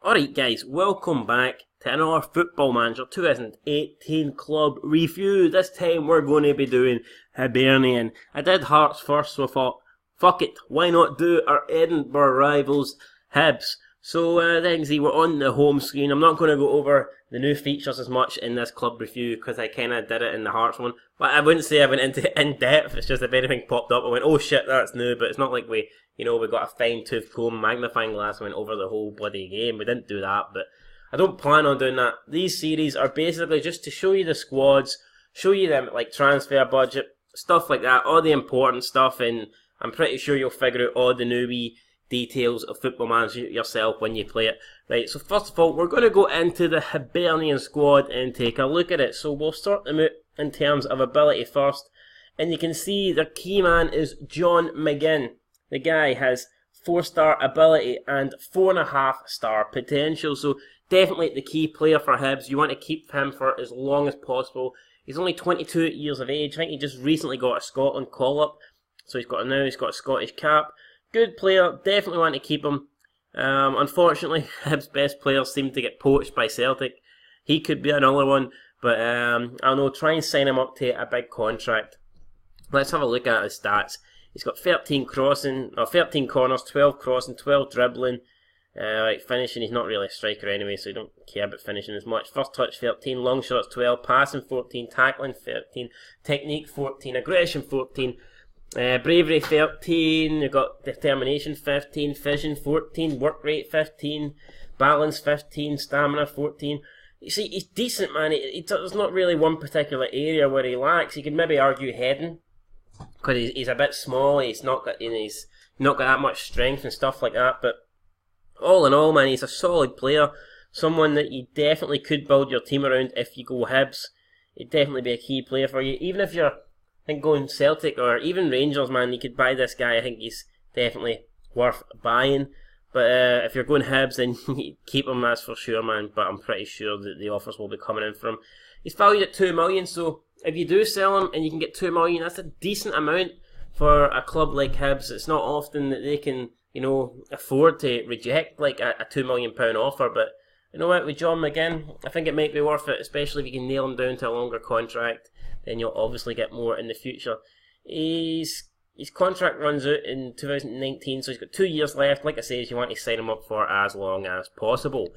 Alright guys, welcome back to another Football Manager 2018 club review. This time we're going to be doing Hibernian. I did Hearts first, so I thought, fuck it, why not do our Edinburgh rivals, Hibs. So then see, we're on the home screen. I'm not going to go over the new features as much in this club review because I kind of did it in the Hearts one. But I wouldn't say I went into it in depth. It's just if anything popped up I went, oh shit, that's new. But it's not like we got a fine-tooth comb magnifying glass and went over the whole bloody game. We didn't do that, but I don't plan on doing that. These series are basically just to show you the squads, show you them like transfer budget, stuff like that, all the important stuff, and I'm pretty sure you'll figure out all the new wee details of Football Manager yourself when you play it. Right, so first of all, we're going to go into the Hibernian squad and take a look at it. So we'll sort them out in terms of ability first, and you can see their key man is John McGinn. The guy has 4-star ability and 4.5-star potential, so definitely the key player for Hibs. You want to keep him for as long as possible. He's only 22 years of age. I think he just recently got a Scotland call-up, so he's got a Scottish cap. Good player, definitely want to keep him. Unfortunately, Hibs' best players seem to get poached by Celtic. He could be another one, but I don't know, try and sign him up to a big contract. Let's have a look at his stats. He's got 13 corners, 12 crossing, 12 dribbling. Finishing, he's not really a striker anyway, so you don't care about finishing as much. First touch 13, long shots 12, passing 14, tackling 13, technique 14, aggression 14, bravery 13, you've got determination 15, vision 14, work rate 15, balance 15, stamina 14. You see, he's decent, man. There's not really one particular area where he lacks. You could maybe argue heading, because he's a bit small. He's not got that much strength and stuff like that. But all in all, man, he's a solid player. Someone that you definitely could build your team around if you go Hibs. He'd definitely be a key player for you. Even if you're, I think, going Celtic or even Rangers, man, you could buy this guy. I think he's definitely worth buying. But if you're going Hibs, then you keep him, that's for sure, man. But I'm pretty sure that the offers will be coming in for him. He's valued at 2 million, so if you do sell him and you can get 2 million, that's a decent amount for a club like Hibs. It's not often that they can, afford to reject like a £2 million offer. But you know what, with John McGinn, I think it might be worth it, especially if you can nail him down to a longer contract. Then you'll obviously get more in the future. His contract runs out in 2019, so he's got 2 years left. Like I say, you want to sign him up for as long as possible.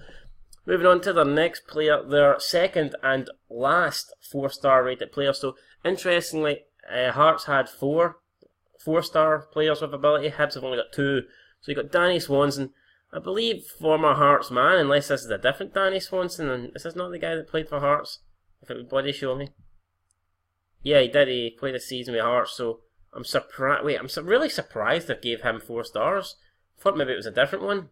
Moving on to their next player, their second and last 4-star rated player. So, interestingly, Hearts had 4-star players with ability. Hibs have only got 2. So you got Danny Swanson, I believe former Hearts man, unless this is a different Danny Swanson. And is this not the guy that played for Hearts? If it would bloody show me. Yeah, he did. He played a season with Hearts, so I'm surprised. Wait, I'm really surprised they gave him 4 stars. I thought maybe it was a different one.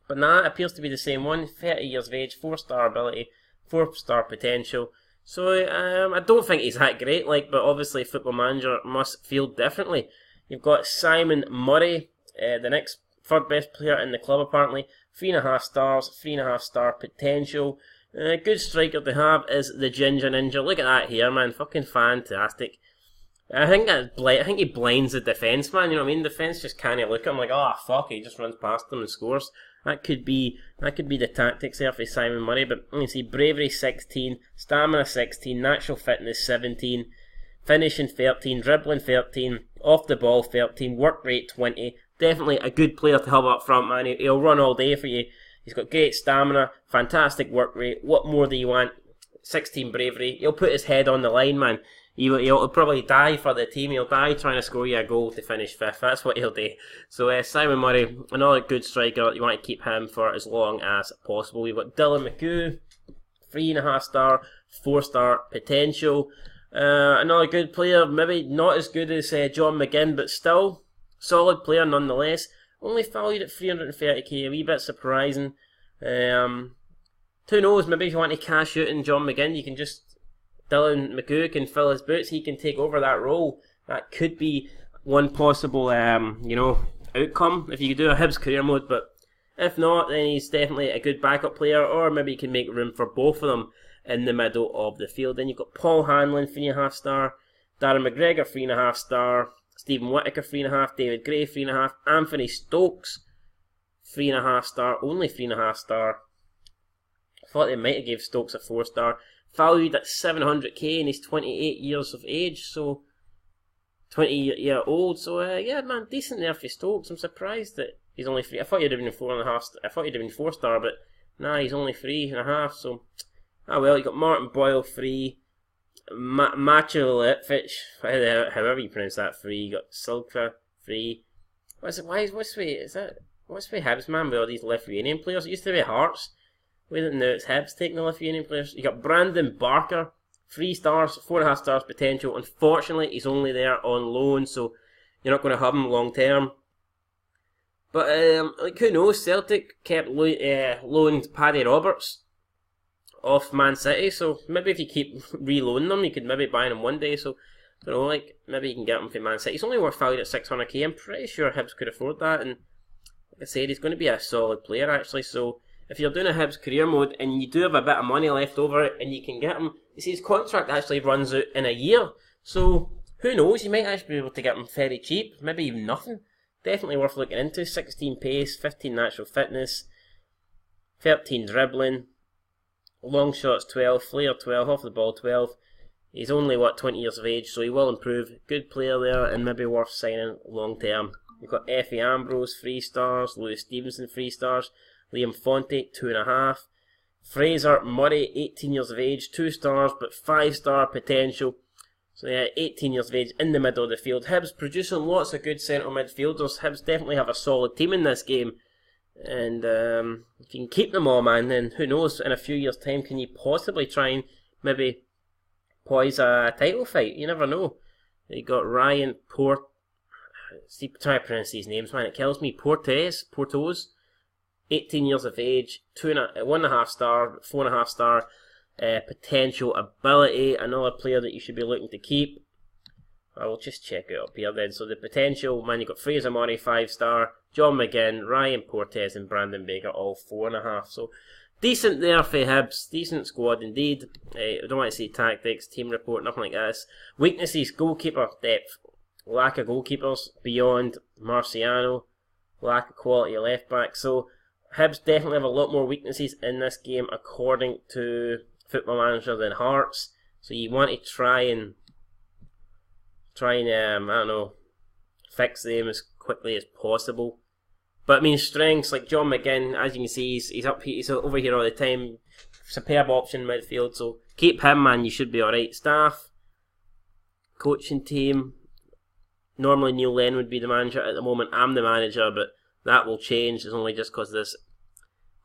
But nah, it appears to be the same one. 30 years of age, 4-star ability, 4-star potential. So I don't think he's that great, but obviously Football Manager must feel differently. You've got Simon Murray, the next third best player in the club apparently. 3.5 stars, 3.5-star potential. Good striker to have is the Ginger Ninja. Look at that here, man. Fucking fantastic. I think he blinds the defence, man. You know what I mean? The defence just can't look at him like, oh fuck, he just runs past them and scores. That could be the tactics there for Simon Murray. But you can see bravery 16, stamina 16, natural fitness 17, finishing 13, dribbling 13, off the ball 13, work rate 20. Definitely a good player to have up front, man. He'll run all day for you. He's got great stamina, fantastic work rate. What more do you want? 16 bravery. He'll put his head on the line, man. He'll probably die for the team. He'll die trying to score you a goal to finish 5th. That's what he'll do. So Simon Murray, another good striker. You want to keep him for as long as possible. We've got Dylan McHugh, 3.5-star, 4-star potential. Another good player. Maybe not as good as John McGinn, but still solid player nonetheless. Only valued at 330k. A wee bit surprising. Who knows? Maybe if you want to cash out in John McGinn, you can just Dylan McHugh can fill his boots. He can take over that role. That could be one possible, outcome if you could do a Hibs career mode. But if not, then he's definitely a good backup player, or maybe you can make room for both of them in the middle of the field. Then you've got Paul Hanlon, 3.5-star, Darren McGregor, 3.5-star, Stephen Whittaker, 3.5, David Gray, 3.5, Anthony Stokes, 3.5 star, only 3.5 star. I thought they might have gave Stokes a 4 star. Valued at 700k and he's 28 years of age, so 20-year old. So yeah, man, decent there for Stokes. I'm surprised that he's only 3. I thought he'd have been 4.5. I thought he'd have been 4 star, but nah, he's only 3.5. So well, you got Martin Boyle 3, Machulevic, however you pronounce that 3. You got Silka 3. What's with Hibs, man, with all these Lithuanian players? It used to be Hearts. Wait, now it's Hibs taking the Lithuanian players. You got Brandon Barker, 3 stars, 4.5 stars potential. Unfortunately, he's only there on loan, so you're not going to have him long term. But who knows? Celtic kept loaned Paddy Roberts off Man City, so maybe if you keep reloading them, you could maybe buy him one day. So I don't know, like maybe you can get him from Man City. He's only worth valued at 600k. I'm pretty sure Hibs could afford that, and like I said, he's going to be a solid player actually. So if you're doing a Hibs career mode and you do have a bit of money left over and you can get him, you see his contract actually runs out in a year. So who knows, you might actually be able to get him very cheap, maybe even nothing. Definitely worth looking into. 16 pace, 15 natural fitness, 13 dribbling, long shots 12, flair 12, off the ball 12. He's only 20 years of age, so he will improve. Good player there and maybe worth signing long term. You've got Effie Ambrose 3 stars, Lewis Stevenson 3 stars, Liam Fonte 2.5, Fraser Murray 18 years of age, 2 stars but 5 star potential. So yeah, 18 years of age in the middle of the field. Hibs producing lots of good central midfielders. Hibs definitely have a solid team in this game. And if you can keep them all, man, then who knows, in a few years' time, can you possibly try and maybe poise a title fight? You never know. You got Ryan see, try to pronounce these names, man, it kills me. Portos, 18 years of age, 1.5 star, 4.5 star potential ability. Another player that you should be looking to keep. I will just check it up here then. So the potential, man, you've got Fraser Murray 5 star, John McGinn, Ryan Portes and Brandon Baker all 4.5. So decent there for Hibs, decent squad indeed. I don't want to say tactics, team report, nothing like this. Weaknesses, goalkeeper depth, lack of goalkeepers beyond Marciano, lack of quality left back. So Hibs definitely have a lot more weaknesses in this game according to Football Manager than Hearts. So you want to try and I don't know, fix them as quickly as possible. But I mean, strengths like John McGinn, as you can see, he's over here all the time. Superb option midfield, so keep him, man. You should be alright. Staff, coaching team. Normally Neil Lennon would be the manager. At the moment, I'm the manager, but that will change. It's only just because of this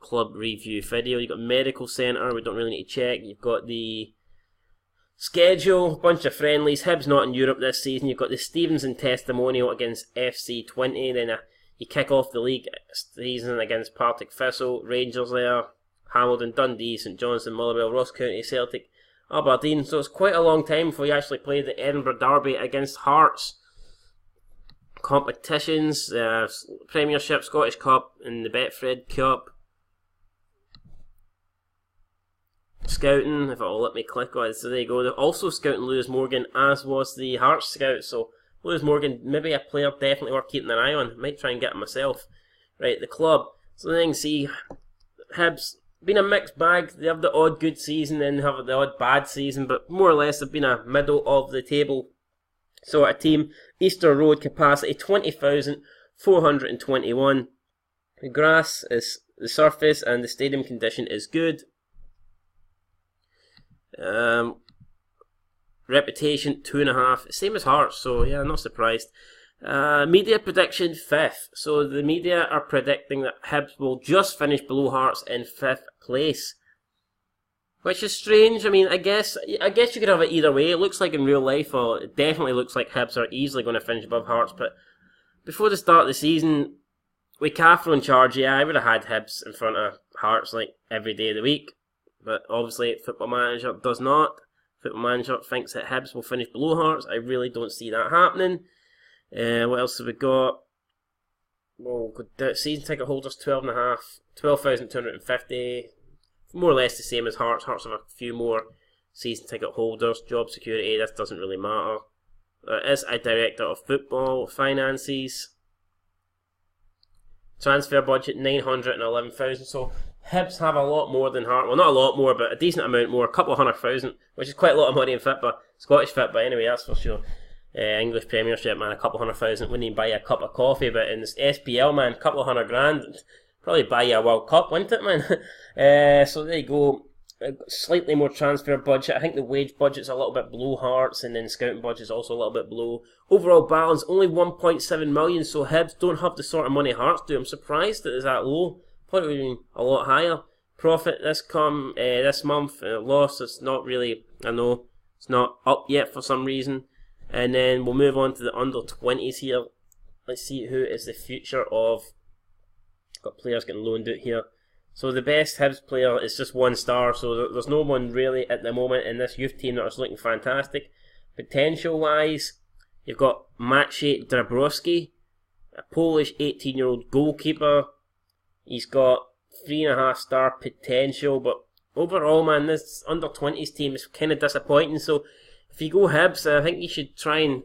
club review video. You've got medical centre. We don't really need to check. You've got the schedule, bunch of friendlies. Hibs not in Europe this season. You've got the Stevenson testimonial against FC20. Then you kick off the league season against Partick Thistle, Rangers there, Hamilton, Dundee, St Johnstone, Motherwell, Ross County, Celtic, Aberdeen. So it's quite a long time before you actually play the Edinburgh Derby against Hearts. Competitions, Premiership, Scottish Cup and the Betfred Cup. Scouting, if it'll let me click on it, so there you go. They're also scouting Lewis Morgan, as was the Hearts scout. So Lewis Morgan, maybe a player definitely worth keeping an eye on. Might try and get him myself. Right, the club. So then you can see Hibs been a mixed bag. They have the odd good season, then they have the odd bad season, but more or less they've been a middle of the table sort of team. Easter Road capacity 20,421. The grass is the surface and the stadium condition is good. Reputation 2.5, same as Hearts, so yeah, not surprised. Media prediction 5th. So the media are predicting that Hibs will just finish below Hearts in 5th place, which is strange. I mean, I guess you could have it either way. It looks like in real life, or it definitely looks like Hibs are easily going to finish above Hearts. But before the start of the season, with Cathro in charge, yeah, I would have had Hibs in front of Hearts like every day of the week. But obviously, Football Manager does not. Football Manager thinks that Hibs will finish below Hearts. I really don't see that happening. What else have we got? Well, season ticket holders 12,250. More or less the same as Hearts. Hearts have a few more season ticket holders. Job security, this doesn't really matter. There is a director of football finances. Transfer budget 911,000. So Hibs have a lot more than Hearts. Well, not a lot more, but a decent amount more. A couple of 100,000, which is quite a lot of money in football. Scottish football, anyway, that's for sure. English Premiership, man, a couple of 100,000 wouldn't even buy you a cup of coffee. But in this SPL, man, a couple of 100 grand, probably buy you a World Cup, wouldn't it, man? So there you go. Slightly more transfer budget. I think the wage budget's a little bit below Hearts, and then scouting budget's also a little bit below. Overall balance only 1.7 million, so Hibs don't have the sort of money Hearts do. I'm surprised that it's that low. Thought it would have been a lot higher. Profit this month, loss. It's not really. I know it's not up yet for some reason. And then we'll move on to the under 20s here. Let's see who is the future of. Got players getting loaned out here. So the best Hibs player is just 1 star, so there's no one really at the moment in this youth team that is looking fantastic. Potential-wise, you've got Maciej Dabrowski, a Polish 18-year-old goalkeeper. He's got 3.5 star potential, but overall, man, this under-20s team is kind of disappointing. So if you go Hibs, I think you should try and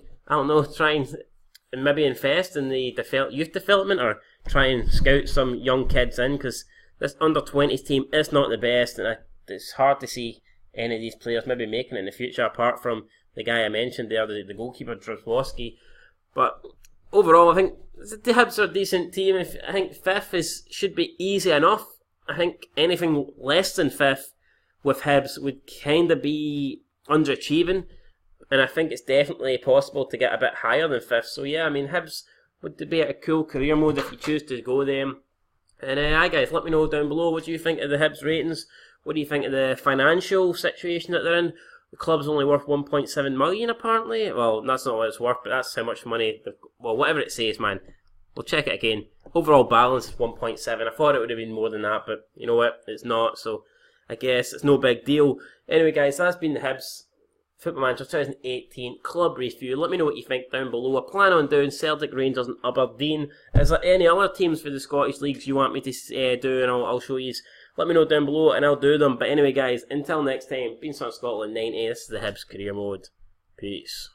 maybe invest in the youth development, or try and scout some young kids in, because this under-20s team is not the best, and it's hard to see any of these players maybe making it in the future, apart from the guy I mentioned there, the goalkeeper, Drozwowski. But overall, I think the Hibs are a decent team. I think 5th should be easy enough. I think anything less than 5th with Hibs would kind of be underachieving, and I think it's definitely possible to get a bit higher than 5th. So yeah, I mean, Hibs would be a cool career mode if you choose to go them. And guys, let me know down below, what do you think of the Hibs ratings? What do you think of the financial situation that they're in? The club's only worth 1.7 million apparently. Well, that's not what it's worth, but that's how much money. Well, whatever it says, man. We'll check it again. Overall balance is 1.7. I thought it would have been more than that, but you know what? It's not, so I guess it's no big deal. Anyway, guys, that's been the Hibs Football Manager 2018 club review. Let me know what you think down below. I plan on doing Celtic, Rangers and Aberdeen. Is there any other teams for the Scottish Leagues you want me to do, and I'll show you? Let me know down below and I'll do them. But anyway, guys, until next time, been Scotland 90. This is the Hibs career mode. Peace.